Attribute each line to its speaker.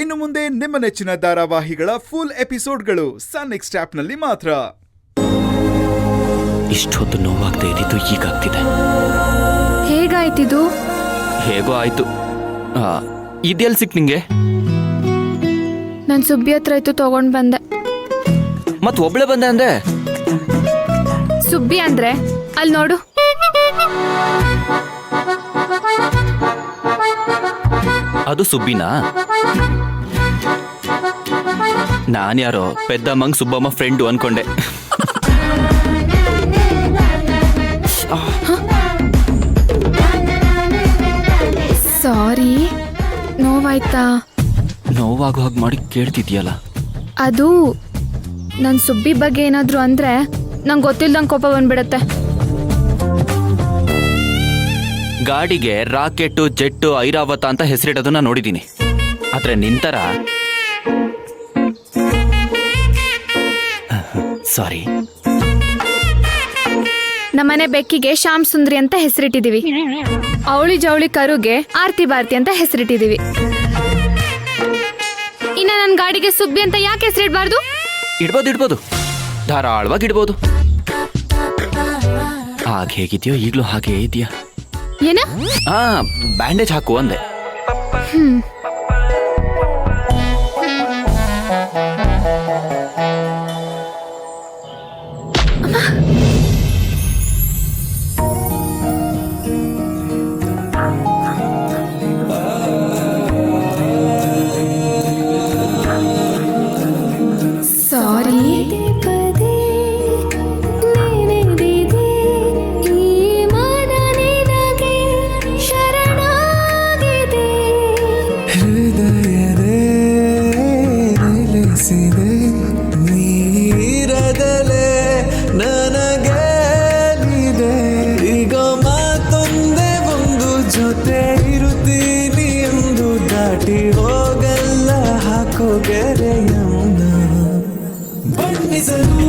Speaker 1: ಇನ್ನು ಮುಂದೆ ನಿಮ್ಮ ನೆಚ್ಚಿನ ಧಾರಾವಾಹಿಗಳ ಫುಲ್ ಎಪಿಸೋಡ್ಗಳು ಸನ್ ನೆಕ್ಸ್ಟ್ ಆಪ್ನಲ್ಲಿ ಮಾತ್ರ.
Speaker 2: ಇಷ್ಟೊತ್ತು ನೋವಾಗದೆ ಇದ್ದಿದ್ದು ಈಗಾಗ್ತಿದೆ.
Speaker 3: ಹೇಗಾಯ್ತಿದು?
Speaker 2: ಹೇಗೋ ಆಯ್ತು. ಇದೆಲ್ಲಿ ಸಿಕ್ ನಿಂಗೆ?
Speaker 3: ನಾನು ಸುಬ್ಬಿ ಹತ್ರ ಇತ್ತು ತಗೊಂಡ್ ಬಂದೆ.
Speaker 2: ಮತ್ ಒಬ್ಳೆ ಬಂದೆ ಅಂದೆ?
Speaker 3: ಸುಬ್ಬಿ ಅಂದ್ರೆ ಅಲ್ಲಿ ನೋಡು.
Speaker 2: ಅದು ಸುಬ್ಬಿನಾ? ನಾನ್ಯಾರೋ ಪೆದ್ದಮ್ಮಂಗ್ ಸುಬ್ಬಮ್ಮ ಫ್ರೆಂಡು ಅನ್ಕೊಂಡೆ.
Speaker 3: ಸಾರಿ, ನೋವಾಯ್ತಾ?
Speaker 2: ನೋವಾಗೋ ಹಾಗೆ ಮಾಡಿ ಕೇಳ್ತಿದ್ಯಲ್ಲ.
Speaker 3: ಅದು ನನ್ನ ಸುಬ್ಬಿ ಬಗ್ಗೆ ಏನಾದ್ರು ಅಂದ್ರೆ ನಂಗೆ ಗೊತ್ತಿಲ್ದಂಗೆ ಕೋಪ ಬಂದ್ಬಿಡತ್ತೆ.
Speaker 2: ಗಾಡಿಗೆ ರಾಕೆಟ್ಟು, ಜೆಟ್ಟು, ಐರಾವತ ಅಂತ ಹೆಸರಿಡೋದನ್ನ ನೋಡಿದ್ದೀನಿ. ಆದ್ರೆ ನಿಂತರ ಸಾರಿ.
Speaker 3: ನಮ್ಮನೆ ಬೆಕ್ಕಿಗೆ ಶ್ಯಾಮ್ ಸುಂದ್ರಿ ಅಂತ ಹೆಸರಿಟ್ಟಿದೀವಿ. ಅವಳಿ ಜವಳಿ ಕರುಗೆ ಆರ್ತಿ ಭಾರತಿ ಅಂತ ಹೆಸರಿಟ್ಟಿದೀವಿ. ಇನ್ನ ನನ್ನ ಗಾಡಿಗೆ ಸುಬ್ಬಿ ಅಂತ ಯಾಕೆ ಹೆಸರಿಡಬಾರ್ದು?
Speaker 2: ಇಡ್ಬೋದು, ಧಾರಾಳವಾಗಿ ಇಡ್ಬೋದು. ಆಗ ಹೇಗಿದ್ಯೋ ಈಗಲೂ ಹಾಗೆ ಇದೆಯಾ?
Speaker 3: ಏನ?
Speaker 2: ಬ್ಯಾಂಡೇಜ್ ಹಾಕು ಅಂದೆ.
Speaker 3: ಸಾರಿ.
Speaker 4: ನೀರದಲೆ ನನಗೆಲಿದೆ ಈಗ ಮಾತೊಂದೇ ಒಂದು ಜೊತೆ ಇರುತ್ತೀನಿ ಎಂದು ದಾಟಿ ಹೋಗಲ್ಲ ಹಾಕೋ ಗೆರೆಯನ್ನ ಬಣ್ಣಿಸಲು